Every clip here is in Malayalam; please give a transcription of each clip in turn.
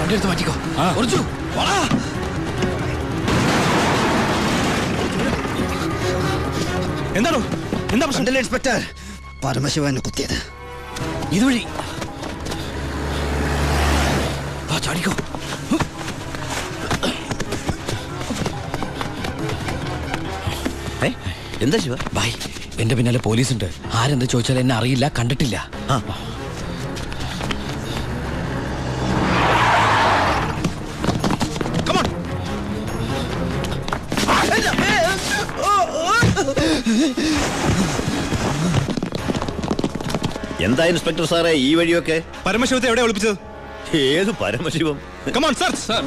വണ്ടി എടുത്ത് മാറ്റിക്കോ. എന്താണോ എന്താ പ്രശ്നം? ഇൻസ്പെക്ടർ, പരമശിവനെ കുത്തിയത് ഇതുവഴി ചാടിക്കോ. എന്താ ശിവ? ബൈ, എന്റെ പിന്നാലെ പോലീസുണ്ട്. ആരെന്ത് ചോദിച്ചാൽ എന്നെ അറിയില്ല, കണ്ടിട്ടില്ല. എന്താ ഇൻസ്പെക്ടർ സാറേ ഈ വഴിയൊക്കെ? പരമശിവത്തെ എവിടെ ഒളിപ്പിച്ചത്? ഏത് പരമശിവം? Come on sir. സർ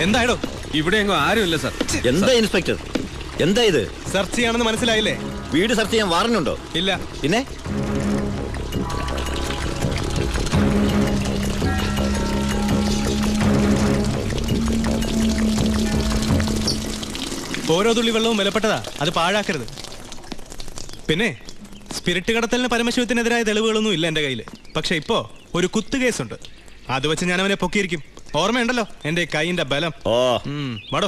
എന്തായോ? ഇവിടെ എങ്ങും ആരുമില്ല സർ. എന്താ ഇൻസ്പെക്ടർ, എന്താ ഇത്? സെർച്ച് ചെയ്യാണെന്ന് മനസ്സിലായില്ലേ? വീട് സെർച്ച് ചെയ്യാൻ വാറന്റുണ്ടോ? ഇല്ല. പിന്നെ ഓരോ തുള്ളി വെള്ളവും വിലപ്പെട്ടതാ, അത് പാഴാക്കരുത്. പിന്നെ സ്പിരിറ്റ് കടത്തലിന് പരമശിവത്തിനെതിരായ തെളിവുകളൊന്നും ഇല്ല എന്റെ കയ്യിൽ. പക്ഷെ ഇപ്പോ ഒരു കുത്തു കേസുണ്ട്. അത് വെച്ച് ഞാൻ അവനെ പൊക്കിയിരിക്കും. ഓർമ്മയുണ്ടല്ലോ എന്റെ കൈയിന്റെ ബലം. വാടോ.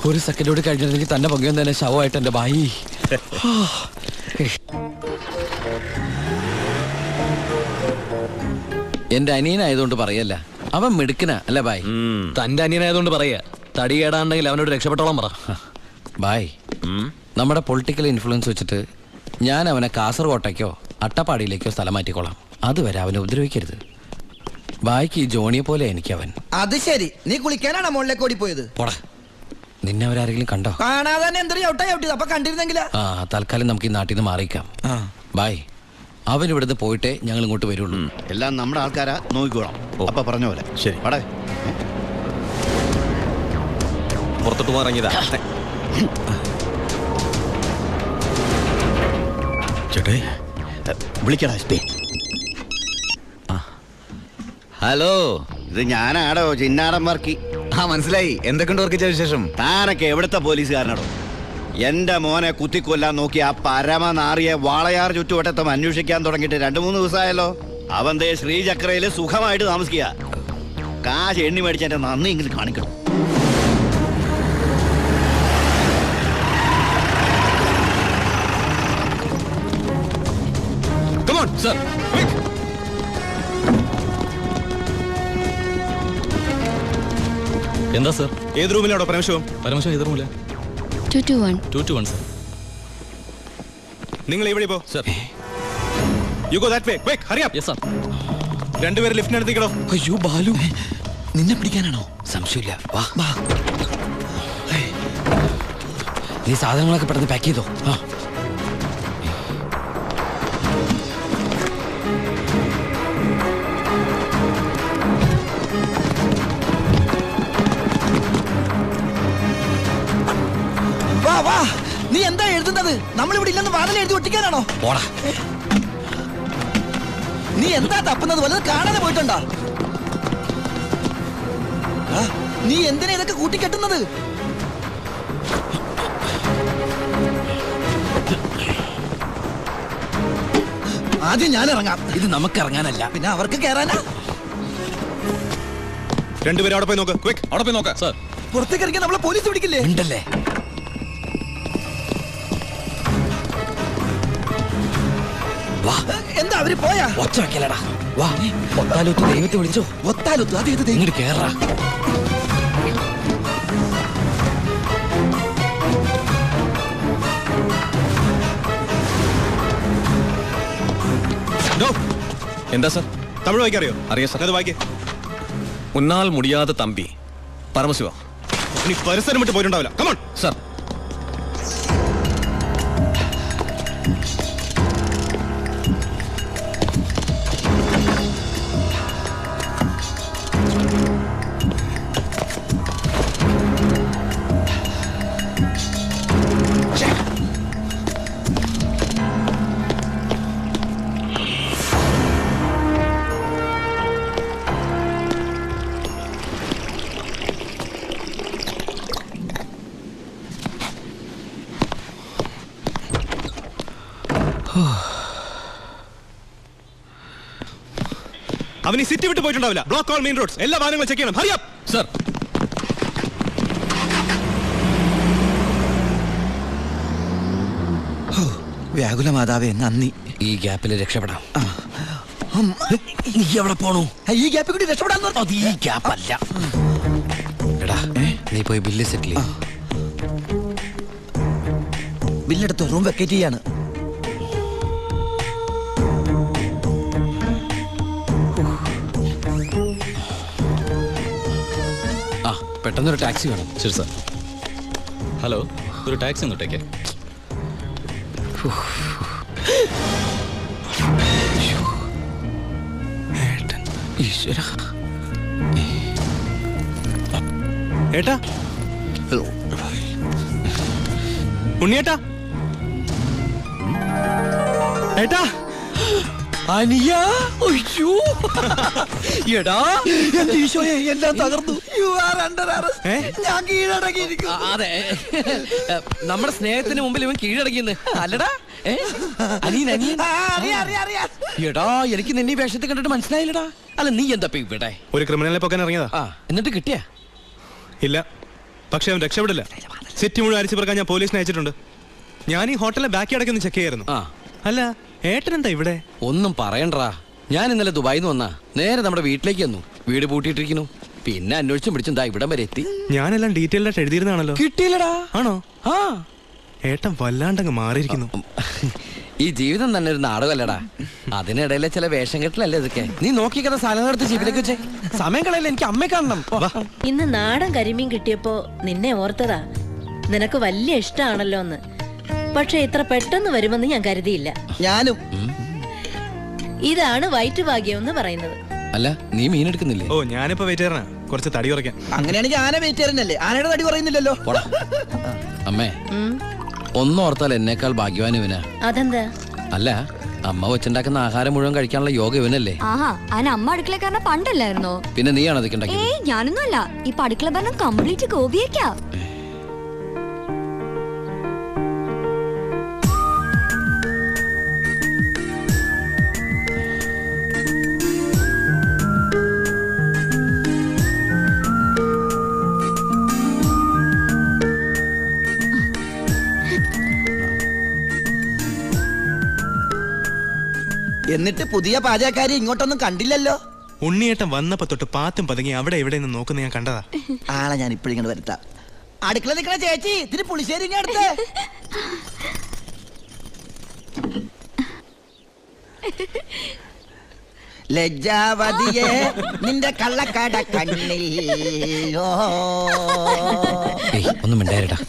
ഒരു സെക്കൻഡോട് കഴിഞ്ഞിരുന്നെങ്കിൽ തന്നെ പൊങ്ങിയെന്ന് തന്നെ ശവമായിട്ട് എന്റെ ബായി. എന്റെ അനിയനായതുകൊണ്ട് പറയല്ല, അവൻ മിടുക്കനാ അല്ലേ ബായ്? തന്റെ അനിയനായതുകൊണ്ട് പറയാ. തടി കേടാണ്ടെങ്കിൽ അവനോട് രക്ഷപ്പെട്ടോളം പറ. ബായ്, നമ്മുടെ പൊളിറ്റിക്കൽ ഇൻഫ്ലുവൻസ് വെച്ചിട്ട് ഞാൻ അവനെ കാസർകോട്ടേക്കോ അട്ടപ്പാടിയിലേക്കോ സ്ഥലം മാറ്റിക്കോളാം. അതുവരെ അവനെ ഉപദ്രവിക്കരുത്. ബായ്ക്ക് ഈ ജോണിയെ പോലെ എനിക്ക് അവൻ. അത് ശരി, നീ കുളിക്കാനാണോ മുകളിലേക്ക് ഓടിപ്പോയത്? പോടാ, നിന്നെ അവരാരെങ്കിലും കണ്ടോ? കാണാതെ എന്തൊരു ചവിട്ടിയത്. അപ്പൊ കണ്ടിരുന്നെങ്കിലാ. തൽക്കാലം നമുക്ക് ഈ നാട്ടിൽ നിന്ന് മാറിയിക്കാം. ബായ്, അവൻ ഇവിടുന്ന് പോയിട്ടേ ഞങ്ങൾ ഇങ്ങോട്ട് വരുള്ളൂ. എല്ലാം നമ്മുടെ ആൾക്കാരാ, നോക്കിക്കോളാം. അപ്പൊ പറഞ്ഞ പോലെ. ശരി, പടേ. പുറത്തോട്ട് പോകാറങ്ങിയതാ. ചേട്ടേ വിളിക്കടാ. ഹലോ, ഇത് ഞാനാടോ, ചിന്നാടൻ വർക്കി. മനസ്സിലായി. എന്തൊക്കെയുണ്ട് വർക്കിച്ച വിശേഷം? താനൊക്കെ എവിടുത്തെ പോലീസുകാരനാടോ? എന്റെ മോനെ കുത്തിക്കൊല്ലാൻ നോക്കി ആ പരമനാറിയെ വാളയാർ ചുറ്റുവട്ടത്തും അന്വേഷിക്കാൻ തുടങ്ങിയിട്ട് 2-3 ദിവസമായല്ലോ. അവൻ ദേ ശ്രീചക്രയില് സുഖമായിട്ട് താമസിക്കുക. കാശ് എണ്ണി മേടിച്ചെന്റെ നന്ദി എങ്കിലും കാണിക്കണം. സർ, എന്താ സർ? ഏത് റൂമിലാണോ പരമശിവം? പരമശിവം ഏത് റൂമില്ല? 221 സർ. നിങ്ങൾ ഇവിടെ പോ. Sir, you go that way. Quick, hurry up. Yes sir. രണ്ടുപേരും ലിഫ്റ്റിനടുത്തേക്കോ. അയ്യോ ബാലു, നിന്നെ പിടിക്കാനാണോ? സംശയമില്ല, വാ. നീ സാധനങ്ങളൊക്കെ പെട്ടെന്ന് പാക്ക് ചെയ്തോ. വാ. നീ എന്താ എഴുതുന്നത്? നമ്മളിവിടെ ഇല്ലെന്ന് വാതിൽ എഴുതി ഒട്ടിക്കാനാണോ? പോടാ. നീ എന്താ തപ്പുന്നത്? വല്ലത് കാണാതെ പോയിട്ടുണ്ടോ? നീ എന്തിനാ ഇതൊക്കെ കൂട്ടിക്കെട്ടുന്നത്? ആദ്യം ഞാൻ ഇറങ്ങാം. ഇത് നമുക്ക് ഇറങ്ങാനല്ല, പിന്നെ അവർക്ക് കയറാനാ. രണ്ടുപേരും അവിടെ പോയി നോക്ക്. ക്വിക്ക്, അവിടെ പോയി നോക്കാം. സർ, പുറത്തേക്ക് ഇറങ്ങിയാൽ നമ്മളെ പോലീസ് പിടിക്കില്ലേ? ഉണ്ടല്ലേ. എന്താ അവര് പോയാ? ഒച്ച വെക്കലടാ. വാ, ഒത്താലൊത്ത് ദൈവത്തെ വിളിച്ചോ. ഒത്താലൊത്ത്? അതേത്? ഇങ്ങോട്ട് കേറാ. എന്താ സാർ? തമിഴ് വായിക്കറിയോ? അറിയാം സാർ. അത് വായിക്കേ. ഉന്നാൽ മുടിയാതെ തമ്പി പരമശിവ. ഇനി പരിസരം വിട്ട് പോയിട്ടുണ്ടാവില്ല. Come on sir. അവൻ ഈ സിറ്റി വിട്ട് പോയിട്ടുണ്ടാവില്ല. ബ്ലോക്ക് ഓൾ മെയിൻ റോഡ്സ്, എല്ലാ വാഹനങ്ങളും ചെക്ക് ചെയ്യണം. Hurry up sir. വ്യാകുല മാതാവേ നന്ദി. ഈ ഗ്യാപ്പിൽ രക്ഷപ്പെടാം. നീ എവിടെ പോണു? ഈ ഗ്യാപ്പിൽ കൂടി രക്ഷപ്പെടാൻ അത് ഈ ഗ്യാപ്പല്ല. എടാ നീ പോയി ബില്ല് സെറ്റിൽ ചെയ്യ്. ബില്ലെടുത്ത് റൂം വെക്കേറ്റ് ചെയ്യാണ്. ആ പെട്ടെന്നൊരു ടാക്സി വേണം. ശരി സാർ. ഹലോ, ഒരു ടാക്സി ഇങ്ങോട്ടേക്ക്. ഈശ്വര. ഏട്ടാ, ഉണ്ണിയേട്ടാ, ഏട്ടാ, അനിയ. അയ്യോ. എടാ എന്റെ ഈശോയെ എല്ലാം തകർന്നു. You are under arrest. ഏ? ഞാൻ കീഴടങ്ങിയിരിക്കും. അതെ, നമ്മുടെ സ്നേഹത്തിന് മുമ്പിൽ ഇവൻ കീഴടങ്ങിയെന്ന് അല്ലടാ. അനിയൻ അനിയൻ. എടാ എനിക്ക് നിന്നെ ഈ വേഷത്തിൽ കണ്ടിട്ട് മനസ്സിലായില്ലടാ. അല്ല നീ എന്താ ഇപ്പൊ ഇവിടെ? ഒരു ക്രിമിനലിനെ പൊക്കാൻ ഇറങ്ങിയതാ. ആ എന്നിട്ട് കിട്ടിയാ? ഇല്ല, പക്ഷെ അവൻ രക്ഷപ്പെടില്ല. സിറ്റി മുഴുവൻ അരിച്ചു പറക്കാൻ ഞാൻ പോലീസിനെ അയച്ചിട്ടുണ്ട്. ഞാൻ ഈ ഹോട്ടലിലെ ബാക്കി അടക്കൊന്ന് ചെക്ക് ചെയ്യായിരുന്നു. ആ അല്ല, ഏട്ടൻ എന്താ ഇവിടെ? ഒന്നും പറയണ്ടാ. ഞാൻ ഇന്നലെ ദുബായിന്ന് വന്നാ നേരെ നമ്മുടെ വീട്ടിലേക്ക് വന്നു. വീട് പൂട്ടിയിട്ടിരിക്കുന്നു. പിന്നെ അന്വേഷിച്ചും പിടിച്ചും ദാ ഇവിടം വരെ എത്തി. ഞാനെല്ലാം ഡീറ്റെയിൽഡ് ആയിട്ട് എഴുതിയിരുന്നാണല്ലോ. കിട്ടിയില്ലടാ. ആണോ? ആ ഏട്ടൻ വല്ലാണ്ടങ്ങ് മാറിയിരിക്കുന്നു. ഈ ജീവിതം തന്നെ ഒരു നാടകമല്ലടാ. അതിനിടയിലെ ചില വേഷം കെട്ടലല്ലേ ഇതൊക്കെ. നീ നോക്കിക്കഥ സാധനം എടുത്ത് ജീപ്പിലേക്ക് വെച്ചേ. സമയം കളയല്ലേ, എനിക്ക് അമ്മയെ കാണണം. ഇന്ന് നാടൻ കരിമീൻ കിട്ടിയപ്പോ നിന്നെ ഓർത്തതാ. നിനക്ക് വലിയ ഇഷ്ടാണല്ലോ എന്ന്. പക്ഷെ ഇത്ര പെട്ടെന്ന് വരുമെന്ന് ഞാൻ കരുതിയില്ല. ഞാനും. ഇതാണ് വയറ്റുഭാഗ്യം എന്ന് പറയുന്നത്. അല്ല നീ മീൻ എടുക്കുന്നില്ലേ? ഓ, ഞാനിപ്പോ വെയിറ്റ് ചെയ്യണ കുറച്ച് തടി കുറയ്ക്കാൻ. അങ്ങനെയാണെങ്കിൽ ആന വെയിറ്റ് ചെയ്യാനല്ലേ? ആനയുടെ തടി പറയുന്നില്ലല്ലോ. പോടാ. അമ്മേ ഉം. ഒന്നോർത്താൽ എന്നേക്കാൾ ഭാഗ്യവാൻ ഇവനാ. അതെന്താ? അല്ല അമ്മ വെച്ചുണ്ടാക്കുന്ന ആഹാരം മുഴുവൻ കഴിക്കാനുള്ള യോഗ ഇവനല്ലേ. ആഹാ, അതിന് അമ്മ അടുക്കളക്കാരനെ പണ്ടല്ലായിരുന്നോ? പിന്നെ നീയാണോ അതൊക്കെ ഉണ്ടാക്കിയത്? ഏയ് ഞാനൊന്നും അല്ല. ഇപ്പൊ അടുക്കള ഭരണം കംപ്ലീറ്റ് ഗോപിയേക്കാ. എന്നിട്ട് പുതിയ പാചകക്കാരി ഇങ്ങോട്ടൊന്നും കണ്ടില്ലല്ലോ. ഉണ്ണിയേട്ടൻ വന്നപ്പോ തൊട്ട് പാത്തും പതുങ്ങി അവിടെ ഇവിടെ നിന്ന് നോക്കുന്ന ഞാൻ കണ്ടതാ. ആളെ ഞാൻ ഇപ്പോഴും ഇങ്ങോട്ട് വരുത്താം. അടുക്കള നിൽക്കണ ചേച്ചി, ഇതിന് പുളിശ്ശേരി ഇങ്ങ് എടുത്ത്. ലജ്ജാവതിയെ നിന്റെ കള്ളക്കട കണ്ണിൽ. ഒന്നും മിണ്ടായിരടാ.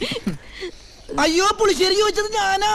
അയ്യോ, പുളിശ്ശേരി ചോദിച്ചത് ഞാനാ.